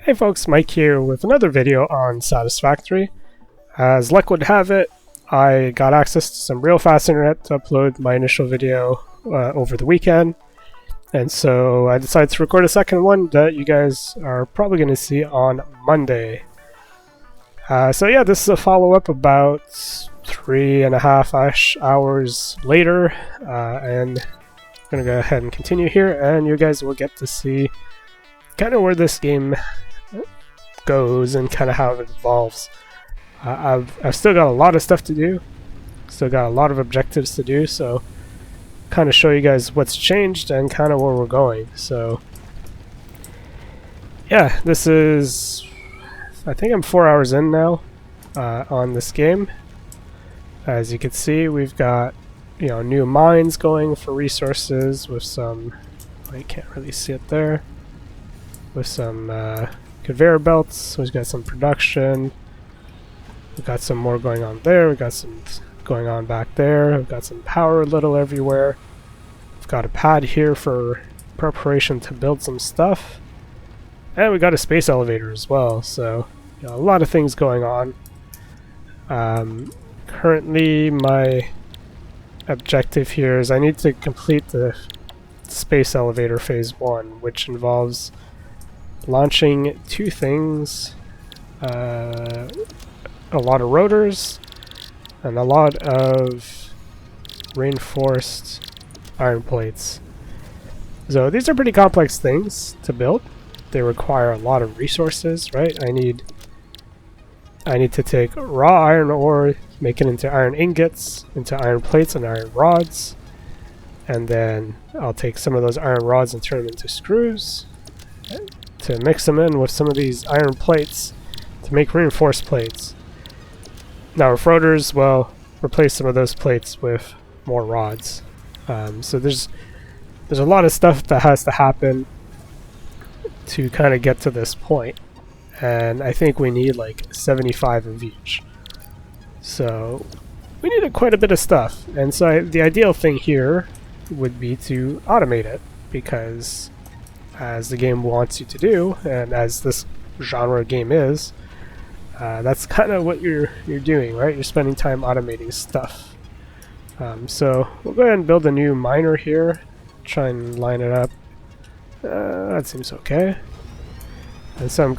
Hey folks, Mike here with another video on Satisfactory. As luck would have it, I got access to some real fast internet to upload my initial video over the weekend. And so I decided to record a second one that you guys are probably going to see on Monday. So yeah, this is a follow-up about 3.5-ish hours later. And I'm going to go ahead and continue here, and you guys will get to see kind of where this game goes and kind of how it evolves. I've still got a lot of stuff to do, still got a lot of objectives to do, so kind of show you guys what's changed and kind of where we're going. So yeah, this is, I think I'm 4 hours in now on this game. As you can see, we've got, you know, new mines going for resources with some, I can't really see it there, with some conveyor belts. We've got some production. We've got some more going on there. We've got some going on back there. We've got some power a little everywhere. We've got a pad here for preparation to build some stuff. And we got a space elevator as well. So, you know, a lot of things going on. Currently, my objective here is I need to complete the space elevator phase 1, which involves launching two things, a lot of rotors and a lot of reinforced iron plates. So these are pretty complex things to build. They require a lot of resources, right? I need to take raw iron ore, make it into iron ingots, into iron plates and iron rods, and then I'll take some of those iron rods and turn them into screws to mix them in with some of these iron plates to make reinforced plates. Now with rotors, well, replace some of those plates with more rods. So there's a lot of stuff that has to happen to kind of get to this point, and I think we need like 75 of each. So we need quite a bit of stuff, and so the ideal thing here would be to automate it, because as the game wants you to do, and as this genre game is, that's kind of what you're doing, right? You're spending time automating stuff. So we'll go ahead and build a new miner here, try and line it up. That seems okay. And so I'm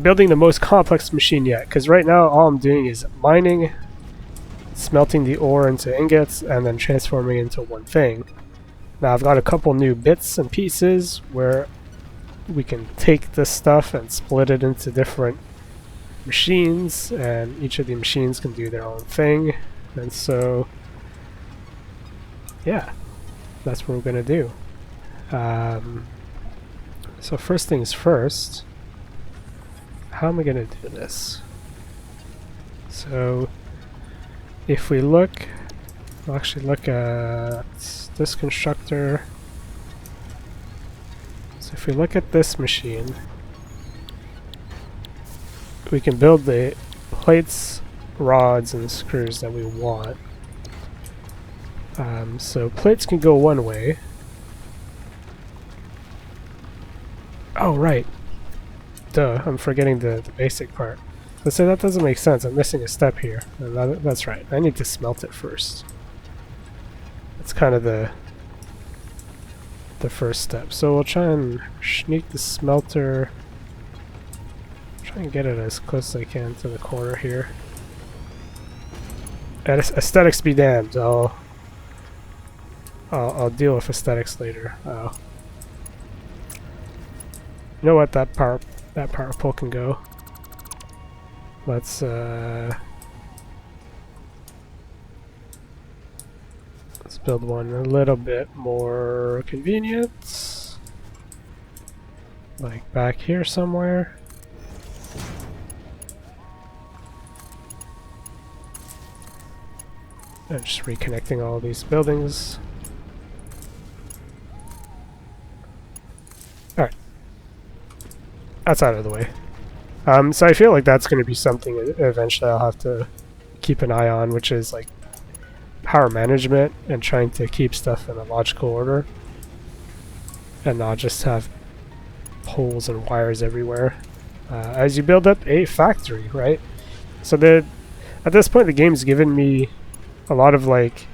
building the most complex machine yet, because right now all I'm doing is mining, smelting the ore into ingots, and then transforming it into one thing. Now I've got a couple new bits and pieces where we can take this stuff and split it into different machines, and each of the machines can do their own thing. And so yeah, that's what we're gonna do. So first things first, how am I gonna do this? So if we look, we'll actually look at this constructor. So if we look at this machine, we can build the plates, rods, and screws that we want. So plates can go one way. Oh right, duh, I'm forgetting the basic part. Let's say that doesn't make sense. I'm missing a step here. That's right, I need to smelt it first. It's kind of the first step. So we'll try and sneak the smelter, try and get it as close as I can to the corner here. And aesthetics be damned. I'll deal with aesthetics later. Oh, you know what? That power pole can go. Let's build one a little bit more convenient, like back here somewhere. And just reconnecting all these buildings. Alright. That's out of the way. So I feel like that's going to be something eventually I'll have to keep an eye on, which is like power management and trying to keep stuff in a logical order and not just have poles and wires everywhere as you build up a factory, right? So at this point the game's given me a lot of like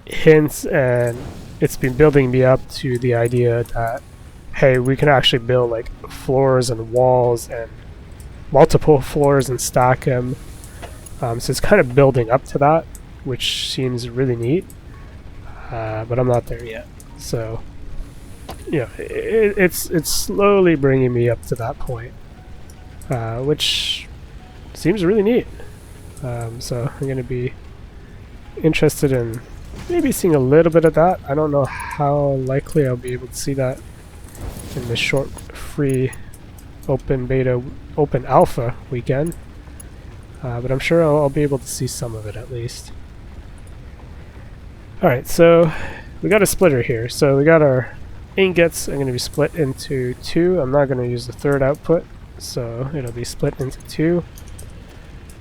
hints, and it's been building me up to the idea that hey, we can actually build like floors and walls and multiple floors and stack them. So it's kind of building up to that, which seems really neat, but I'm not there yet. So yeah, it's slowly bringing me up to that point, which seems really neat. So I'm going to be interested in maybe seeing a little bit of that. I don't know how likely I'll be able to see that in the short free open beta, open alpha weekend, but I'm sure I'll be able to see some of it at least. Alright, so we got a splitter here. So we got our ingots are going to be split into two. I'm not going to use the third output, so it'll be split into two.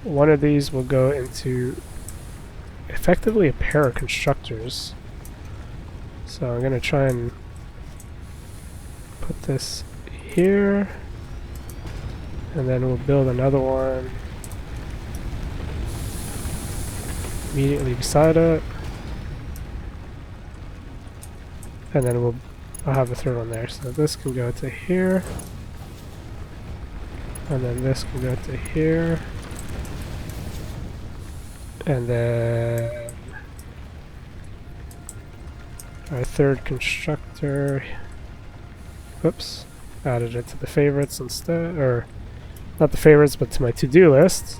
One of these will go into effectively a pair of constructors. So I'm going to try and put this here, and then we'll build another one immediately beside it, and then I'll have a third one there. So this can go to here, and then this can go to here, and then our third constructor, whoops, added it to the favorites instead, or not the favorites, but to my to-do list,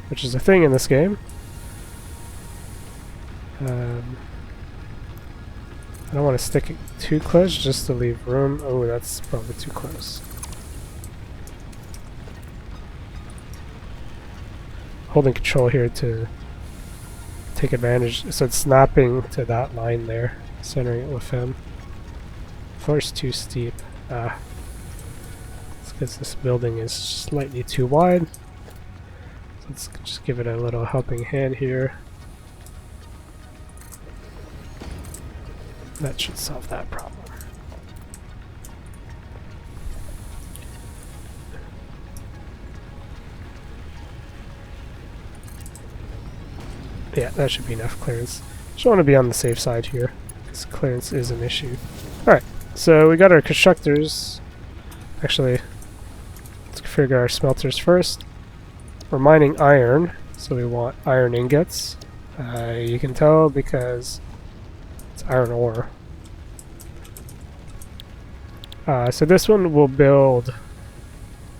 which is a thing in this game. I don't want to stick it too close, just to leave room. Oh, that's probably too close. Holding control here to take advantage, so it's snapping to that line there, centering it with him. First too steep. It's because this building is slightly too wide. So let's just give it a little helping hand here. That should solve that problem. Yeah, that should be enough clearance. Just want to be on the safe side here, because clearance is an issue. Alright, so we got our constructors. Actually, let's configure our smelters first. We're mining iron, so we want iron ingots. You can tell because it's iron ore. So this one will build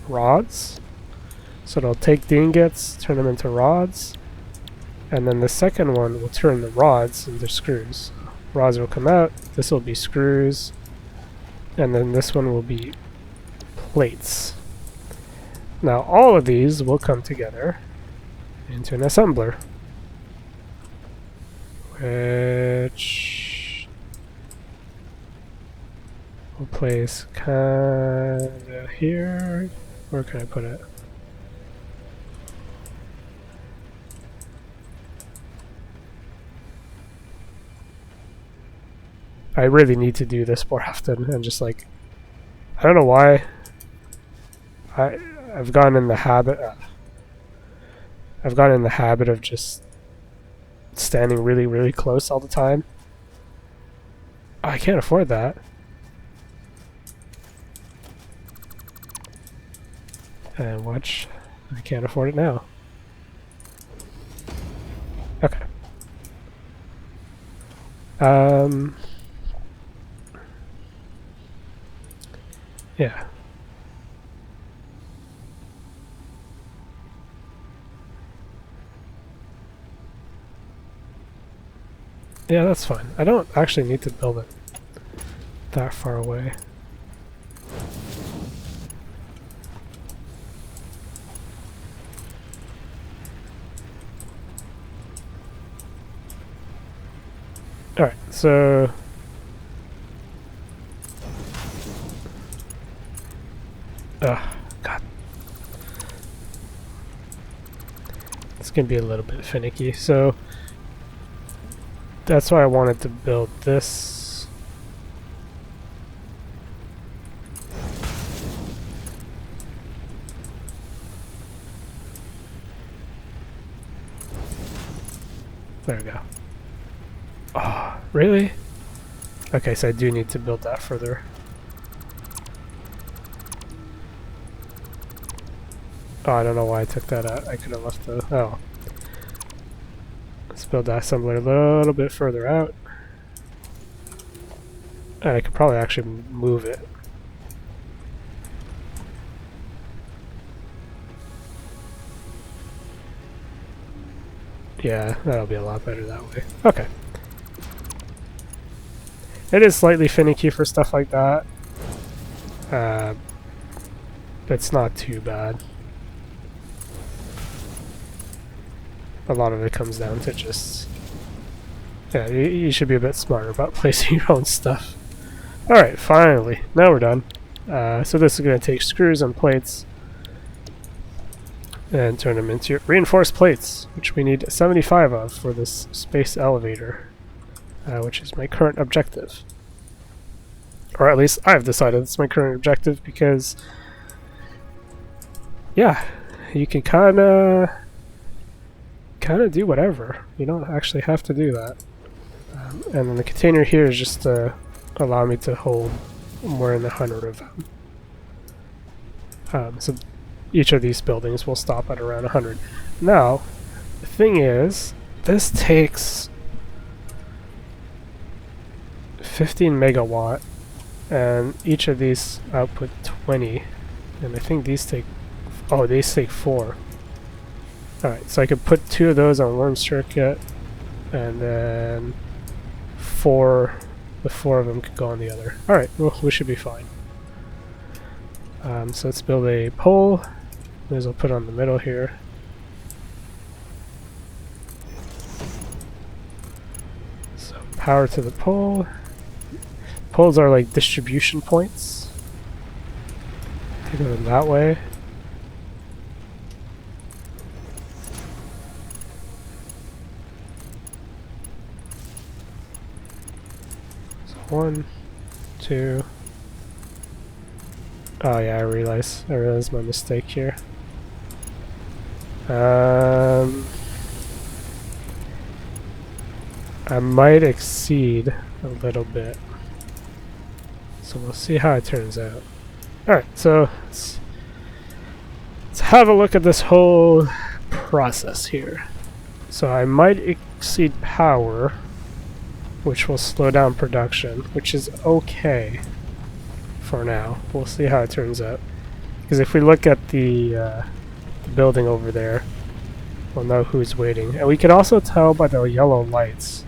rods. So it'll take the ingots, turn them into rods, and then the second one will turn the rods into screws. Rods will come out, this will be screws, and then this one will be plates. Now all of these will come together into an assembler, which we'll place kinda here. Where can I put it? I really need to do this more often, and just like, I don't know why I've gotten in the habit of just standing really close all the time. I can't afford that. And watch, I can't afford it now. Okay. Yeah. Yeah, that's fine. I don't actually need to build it that far away. Alright, so God. It's gonna be a little bit finicky, so that's why I wanted to build this There we go. Oh, really? Okay, so I do need to build that further. Oh, I don't know why I took that out. I could have left the... Oh. Let's build that assembler a little bit further out. And I could probably actually move it. Yeah, that'll be a lot better that way. Okay. It is slightly finicky for stuff like that. But it's not too bad. A lot of it comes down to just... Yeah, you should be a bit smarter about placing your own stuff. Alright, finally. Now we're done. So this is going to take screws and plates and turn them into reinforced plates, which we need 75 of for this space elevator, which is my current objective. Or at least I've decided it's my current objective because, yeah, you can kind of do whatever. You don't actually have to do that. And then the container here is just to allow me to hold more than 100 of them. So each of these buildings will stop at around 100. Now, the thing is, this takes 15 megawatt, and each of these output 20. And I think these take... Oh, these take 4. Alright, so I could put 2 of those on one circuit, and then the 4 of them could go on the other. Alright, well, we should be fine. So let's build a pole. May as well put it on the middle here. So power to the pole. Poles are like distribution points. Think of them that way. So 1, 2. Oh yeah, I realized my mistake here. I might exceed a little bit, so we'll see how it turns out. Alright, so let's have a look at this whole process here. So I might exceed power, which will slow down production, which is okay for now. We'll see how it turns out. Because if we look at the building over there, we'll know who's waiting. And we can also tell by the yellow lights.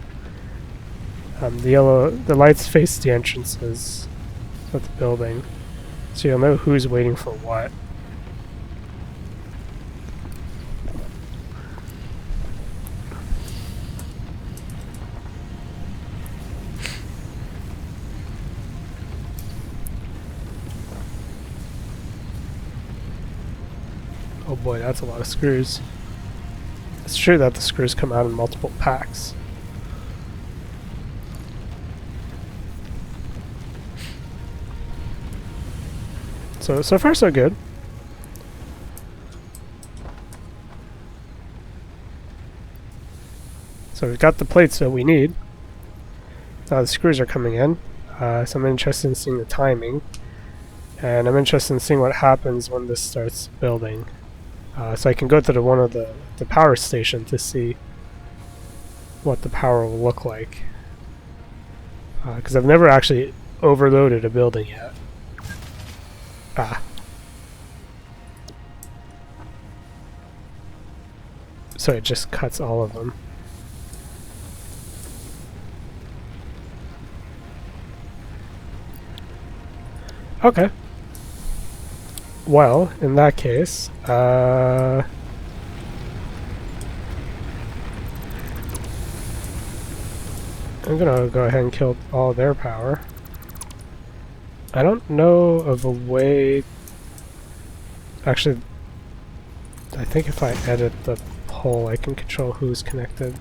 The lights face the entrances of the building, so you'll know who's waiting for what. Oh boy, that's a lot of screws. It's true that the screws come out in multiple packs. So far so good. So we've got the plates that we need. Now the screws are coming in. So I'm interested in seeing the timing. And I'm interested in seeing what happens when this starts building. So I can go to the power station to see what the power will look like. Because I've never actually overloaded a building yet. So it just cuts all of them. Okay. Well, in that case, I'm gonna go ahead and kill all their power. I don't know of a way... Actually, I think if I edit the pole, I can control who's connected.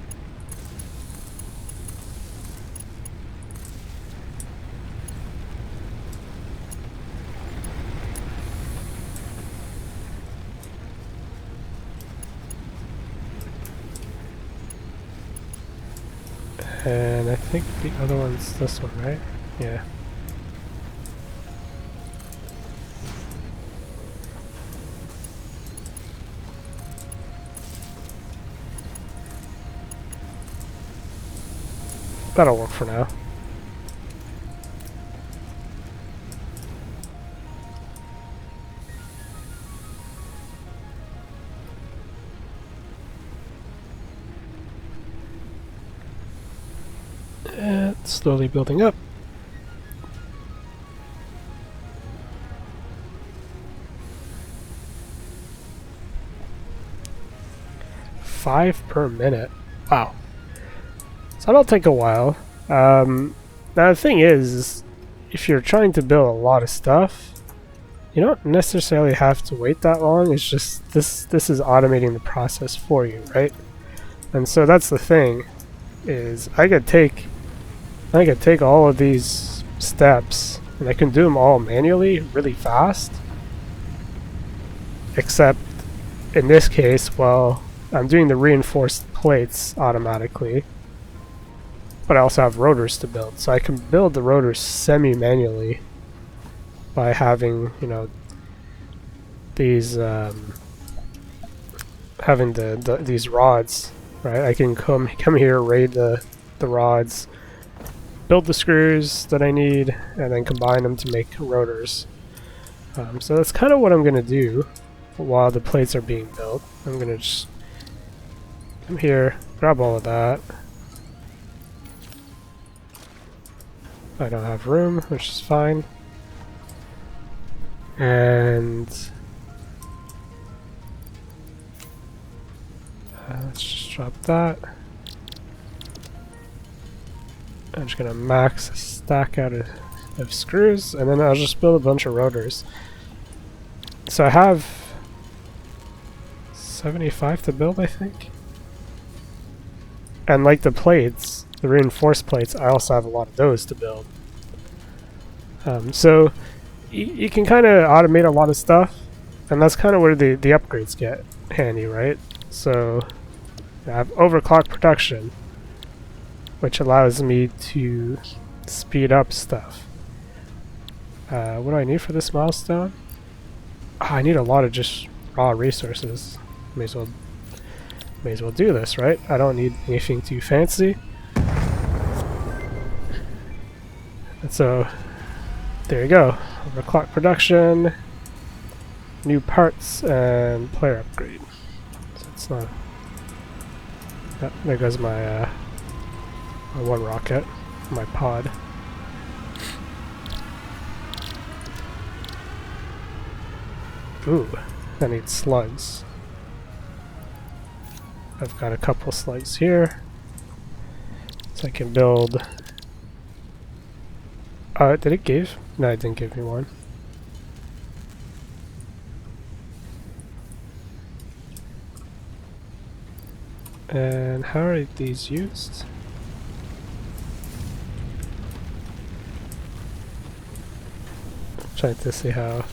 And I think the other one's this one, right? Yeah. That'll work for now. And slowly building up. $5 per minute. Wow. So that'll take a while. Now the thing is, if you're trying to build a lot of stuff, you don't necessarily have to wait that long. It's just this is automating the process for you, right? And so that's the thing, is I could take all of these steps and I can do them all manually really fast. Except in this case, well, I'm doing the reinforced plates automatically, but I also have rotors to build, so I can build the rotors semi-manually by having, you know, these having these rods, right? I can come here, raid the rods, build the screws that I need, and then combine them to make rotors. So that's kind of what I'm gonna do while the plates are being built. I'm gonna just come here, grab all of that. I don't have room, which is fine. And let's just drop that. I'm just gonna max a stack out of screws, and then I'll just build a bunch of rotors. So I have 75 to build, I think. And like the plates, the reinforced plates, I also have a lot of those to build. So you can kind of automate a lot of stuff, and that's kind of where the upgrades get handy, right? So I have overclock production, which allows me to speed up stuff. What do I need for this milestone? Oh, I need a lot of just raw resources. May as well do this, right? I don't need anything too fancy. And so there you go. Overclock production, new parts, and player upgrade. So it's not. Oh, there goes my my one rocket, my pod. Ooh, I need slugs. I've got a couple slugs here, so I can build. Did it give? No, it didn't give me one. And how are these used? Trying to see how.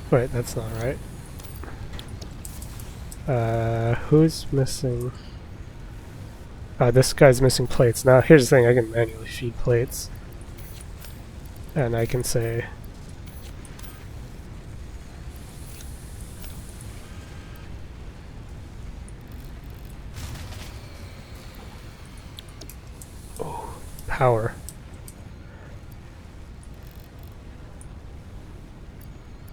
Wait, that's not right. Who's missing? This guy's missing plates. Now, here's the thing, I can manually feed plates. And I can say... Oh, power.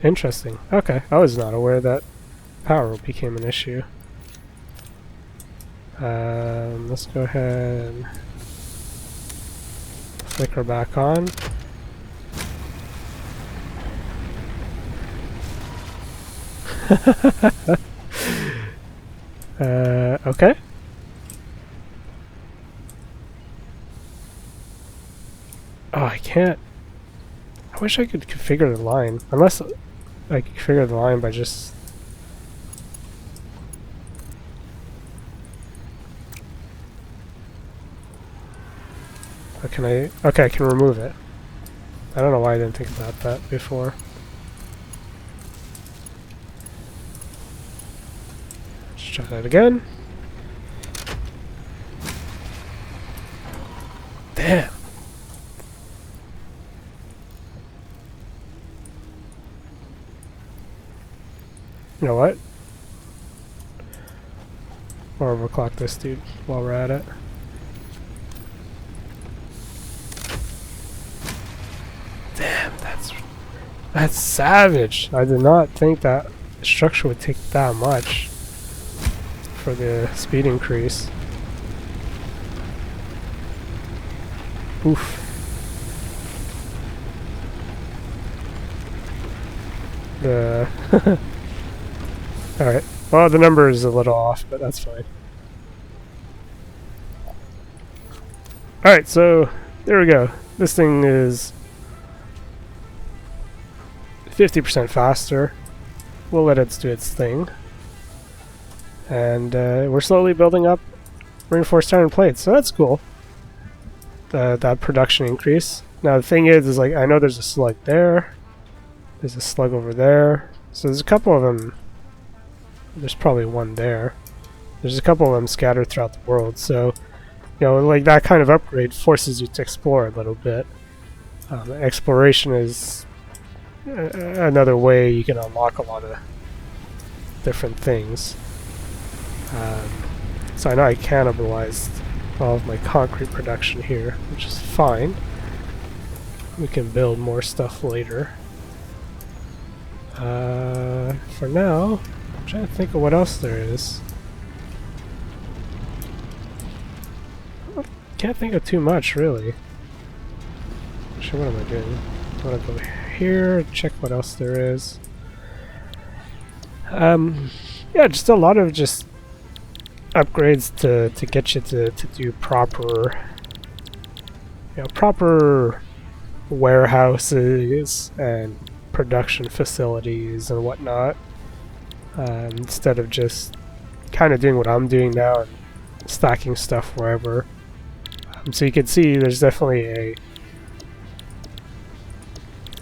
Interesting. Okay, I was not aware that power became an issue. Let's go ahead and flicker back on. Okay. Oh, I can't. I wish I could configure the line. Unless I could configure the line by just... Can I... Okay, I can remove it. I don't know why I didn't think about that before. Let's try that again. Damn. You know what? Or overclock this dude while we're at it. Damn, that's savage. I did not think that structure would take that much for the speed increase. Oof. The alright. Well, the number is a little off, but that's fine. Alright, so there we go. This thing is 50% faster. We'll let it do its thing. And we're slowly building up reinforced iron plates, so that's cool. That production increase. Now the thing is like, I know there's a slug there. There's a slug over there. So there's a couple of them. There's probably one there. There's a couple of them scattered throughout the world, so you know, like that kind of upgrade forces you to explore a little bit. Exploration is another way you can unlock a lot of different things. So I know I cannibalized all of my concrete production here, which is fine. We can build more stuff later. For now, I'm trying to think of what else there is. Can't think of too much, really. Actually, what am I doing? I want to go here, check what else there is. Yeah, just a lot of just upgrades to get you to do proper, you know, proper warehouses and production facilities and whatnot, instead of just kind of doing what I'm doing now and stacking stuff wherever. So you can see there's definitely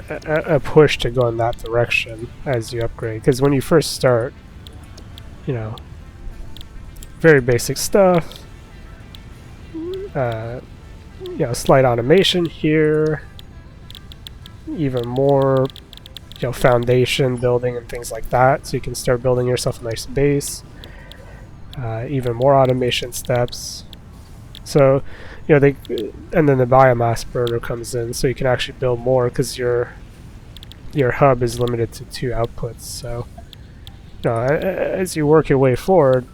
a push to go in that direction as you upgrade, because when you first start, you know, very basic stuff, you know, slight automation here, even more, you know, foundation building and things like that, so you can start building yourself a nice base, even more automation steps. So, you know, and then the biomass burner comes in, so you can actually build more because your hub is limited to 2 outputs. So, you know, as you work your way forward,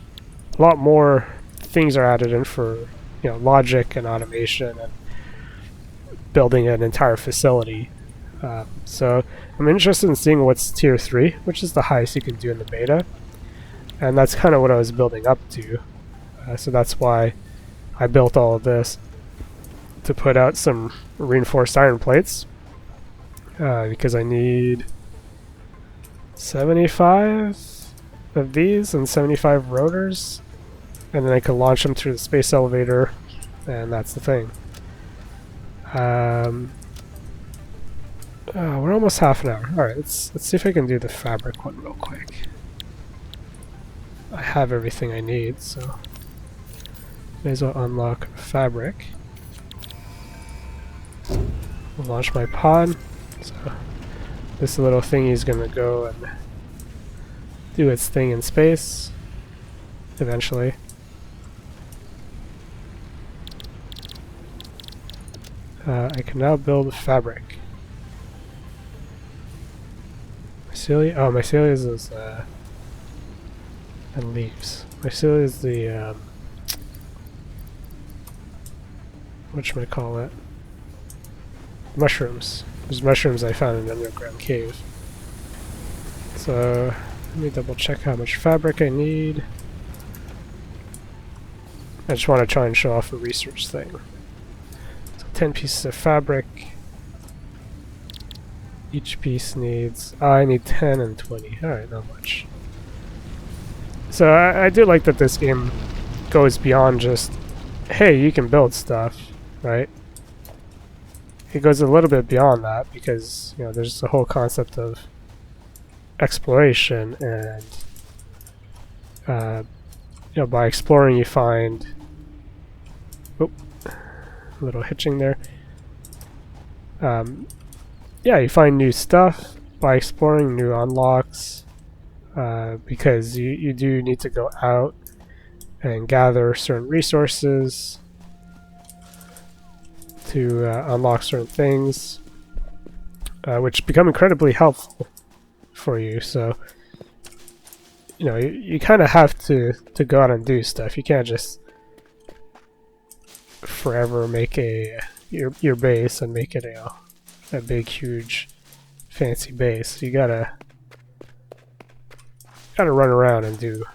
a lot more things are added in for, you know, logic and automation and building an entire facility. So I'm interested in seeing what's tier 3, which is the highest you can do in the beta, and that's kind of what I was building up to. So that's why I built all of this, to put out some reinforced iron plates, because I need 75 of these and 75 rotors, and then I can launch them through the space elevator, and that's the thing. We're almost half an hour. Alright, let's see if I can do the fabric one real quick. I have everything I need, so may as well unlock fabric. We'll launch my pod. So this little thingy is gonna go and do its thing in space eventually. I can now build fabric. Mycelia? Oh, mycelia is and leaves. Mycelia is the whatchamacallit? Mushrooms. There's mushrooms I found in an underground cave. So let me double check how much fabric I need. I just want to try and show off a research thing. So 10 pieces of fabric. Each piece needs... I need 10 and 20. Alright, not much. So I do like that this game goes beyond just, hey, you can build stuff, right? it goes a little bit beyond that, because there's the whole concept of exploration, and by exploring you find a little hitching there. You find new stuff by exploring, new unlocks, because you do need to go out and gather certain resources to unlock certain things, which become incredibly helpful for you. So you kind of have to go out and do stuff. You can't just forever make your base and make it a big, huge, fancy base. You gotta run around and do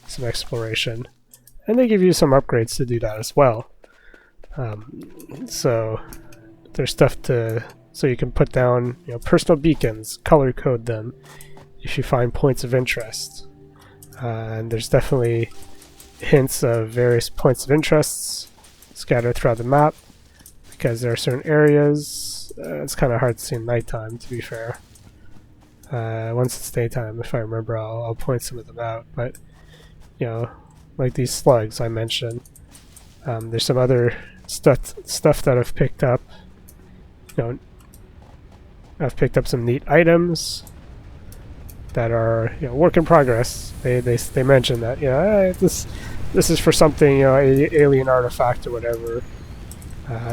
some exploration, and they give you some upgrades to do that as well. So there's stuff so you can put down personal beacons, color code them if you find points of interest, and there's definitely hints of various points of interests scattered throughout the map, because there are certain areas it's kind of hard to see in nighttime, to be fair. Once it's daytime, if I remember, I'll point some of them out, but like these slugs I mentioned, there's some other stuff that I've picked up. I've picked up some neat items that are work in progress. They mention that this is for something, alien artifact or whatever.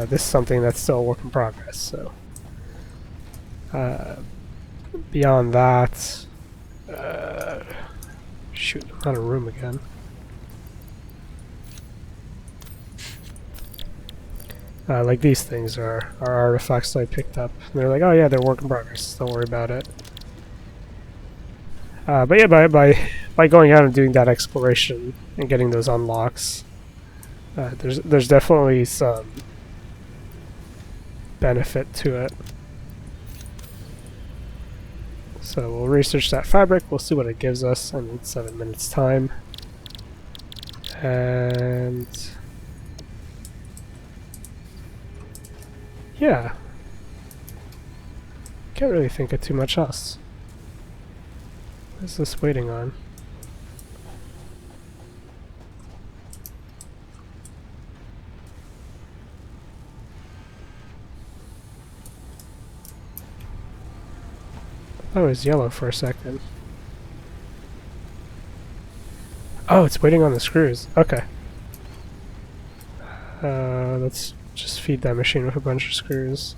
This is something that's still a work in progress. So beyond that, shoot, I'm out of room again. Like these things are artifacts that I picked up. And they're like, oh yeah, they're work in progress. Don't worry about it. But yeah, by going out and doing that exploration and getting those unlocks, there's definitely some benefit to it. So we'll research that fabric. We'll see what it gives us. I need 7 minutes time, and yeah, can't really think of too much else. What is this waiting on? Oh, it was yellow for a second. Oh, it's waiting on the screws. Okay. Let's just feed that machine with a bunch of screws.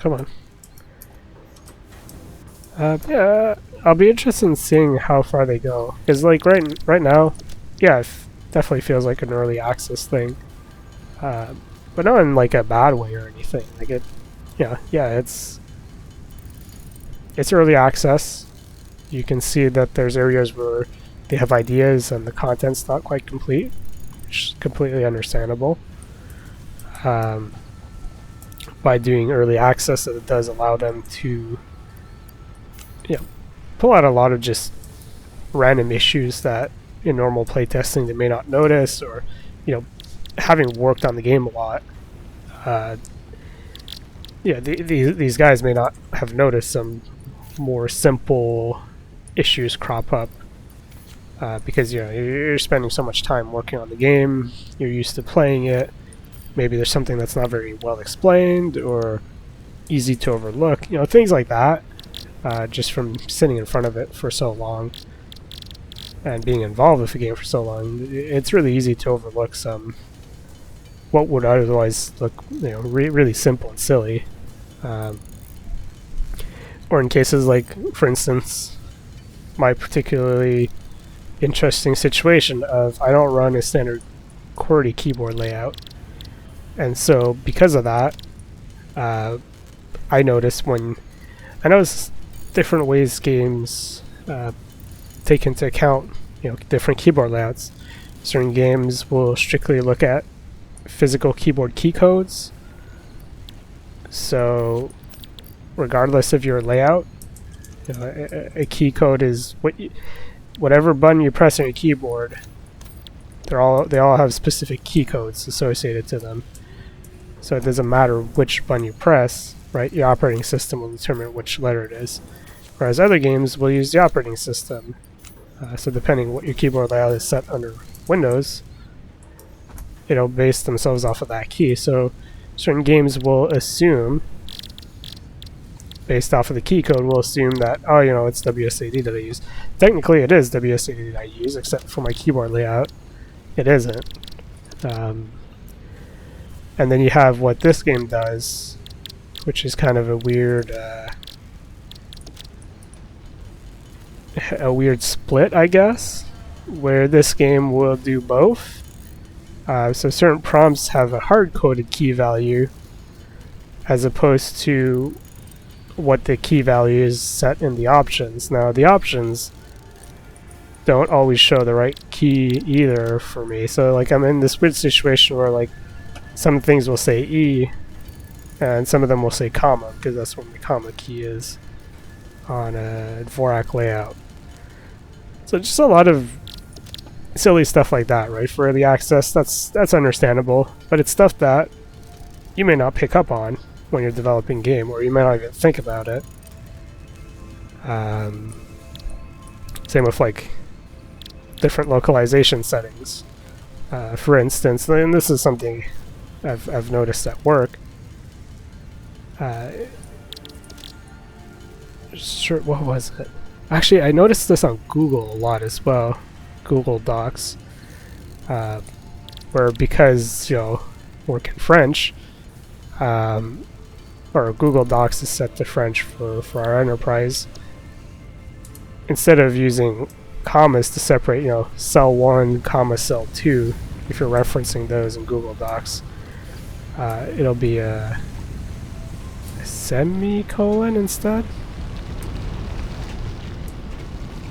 Come on. Yeah, I'll be interested in seeing how far they go. Because like right now, yeah, it definitely feels like an early access thing. But not in like a bad way or anything. Like it's early access. You can see that there's areas where they have ideas and the content's not quite complete, which is completely understandable. By doing early access, it does allow them to pull out a lot of just random issues that in normal playtesting they may not notice, or having worked on the game a lot, these guys may not have noticed some more simple issues crop up, because you're spending so much time working on the game, you're used to playing it. Maybe there's something that's not very well explained or easy to overlook, things like that. Just from sitting in front of it for so long and being involved with the game for so long, it's really easy to overlook some what would otherwise look really simple and silly. Or in cases like, for instance, my particularly interesting situation of I don't run a standard QWERTY keyboard layout, and so because of that, I notice different ways games take into account different keyboard layouts. Certain games will strictly look at physical keyboard key codes, so regardless of your layout, You know, a key code is whatever button you press on your keyboard. They all have specific key codes associated to them. So it doesn't matter which button you press, right? Your operating system will determine which letter it is. Whereas other games will use the operating system. So depending what your keyboard layout is set under Windows, it'll base themselves off of that key. So certain games will assume, based off of the key code, will assume that, oh, you know, it's WSAD that I use. Technically it is WSAD that I use, except for my keyboard layout, it isn't. And then you have what this game does, which is kind of a weird split, I guess, where this game will do both. So certain prompts have a hard-coded key value as opposed to what the key value is set in the options. Now, the options don't always show the right key either for me. So, like, I'm in this weird situation where, like, some things will say E, and some of them will say comma, because that's what the comma key is on a Dvorak layout. So just a lot of silly stuff like that, right? For early access, that's understandable, but it's stuff that you may not pick up on when you're developing a game, or you may not even think about it. Same with like different localization settings. For instance, and this is something I've noticed at work. Sure, what was it? Actually, I noticed this on Google a lot as well. Google Docs, where because, you know, work in French, or Google Docs is set to French for our enterprise. Instead of using commas to separate, you know, cell 1, comma, cell 2, if you're referencing those in Google Docs, it'll be a semicolon instead.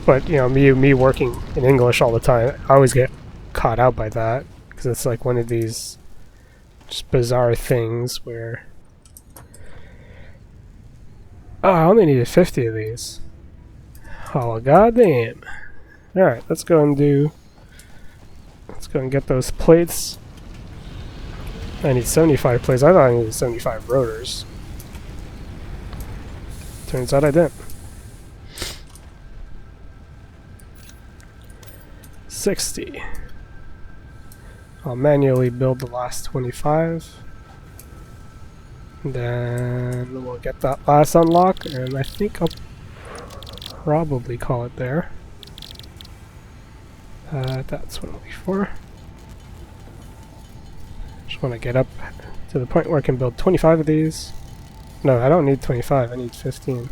But, you know, me working in English all the time, I always get caught out by that, because it's like one of these just bizarre things where, oh, I only needed 50 of these. Oh, goddamn. Alright, let's go and get those plates. I need 75 plates. I thought I needed 75 rotors. Turns out I didn't. 60. I'll manually build the last 25. Then we'll get that last unlock, and I think I'll probably call it there. That's what I'm looking for. Just want to get up to the point where I can build 25 of these. No, I don't need 25, I need 15.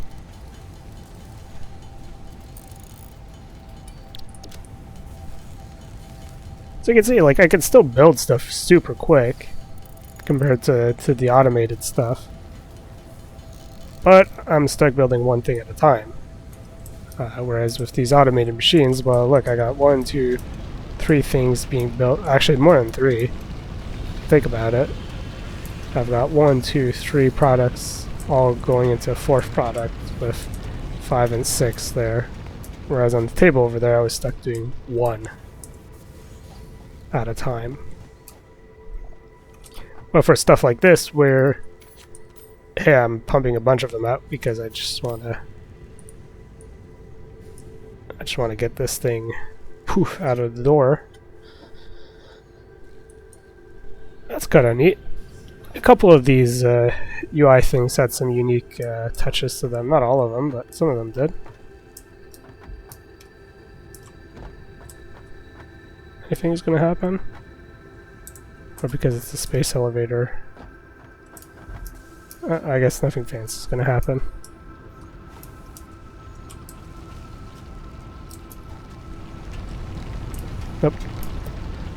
So you can see, like, I can still build stuff super quick compared to the automated stuff. But I'm stuck building one thing at a time. Whereas with these automated machines, well, look, I got 1, 2, 3 things being built. Actually, more than 3. Think about it. I've got 1, 2, 3 products all going into a 4th product with 5 and 6 there. Whereas on the table over there, I was stuck doing 1 at a time. Well, for stuff like this, where, hey, I'm pumping a bunch of them out because I just want to get this thing poof out of the door. That's kind of neat. A couple of these UI things had some unique touches to them. Not all of them, but some of them did. Anything's gonna happen? Or because it's a space elevator? I guess nothing fancy is gonna happen. Nope.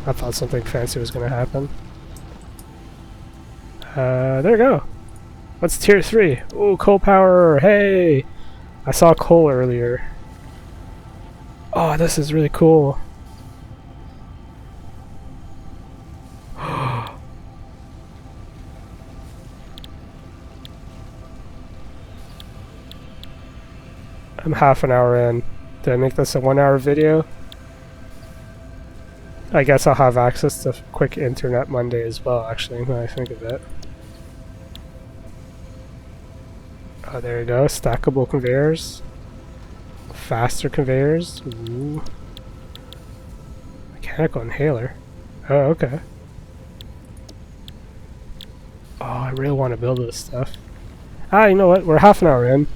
I thought something fancy was gonna happen. There we go. What's tier 3? Ooh, coal power! Hey! I saw coal earlier. Oh, this is really cool. I'm half an hour in. Did I make this a 1 hour video? I guess I'll have access to quick internet Monday as well, actually, when I think of it. Oh, there you go. Stackable conveyors. Faster conveyors. Ooh. Mechanical inhaler. Oh, okay. Oh, I really want to build this stuff. Ah, you know what? We're half an hour in.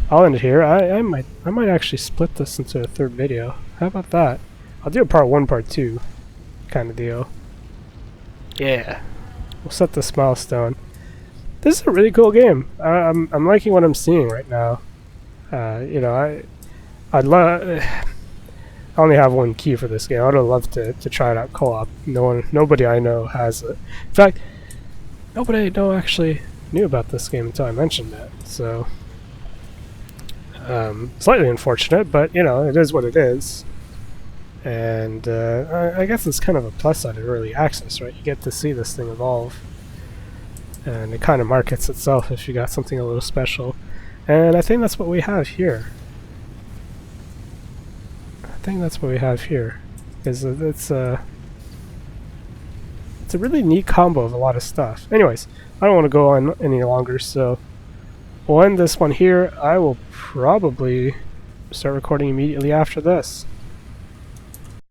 I'll end it here. I might actually split this into a third video. How about that? I'll do a part 1, part 2 kind of deal. Yeah. We'll set this milestone. This is a really cool game. I'm liking what I'm seeing right now. You know, I'd love. I only have one key for this game. I'd love to try it out co-op. Nobody I know has it. In fact, nobody I know actually knew about this game until I mentioned it. So, slightly unfortunate, but you know, it is what it is. And I guess it's kind of a plus side of early access, right? You get to see this thing evolve. And it kind of markets itself if you got something a little special. And I think that's what we have here. Is it's a really neat combo of a lot of stuff. Anyways, I don't want to go on any longer, so we'll end this one here. I will probably start recording immediately after this.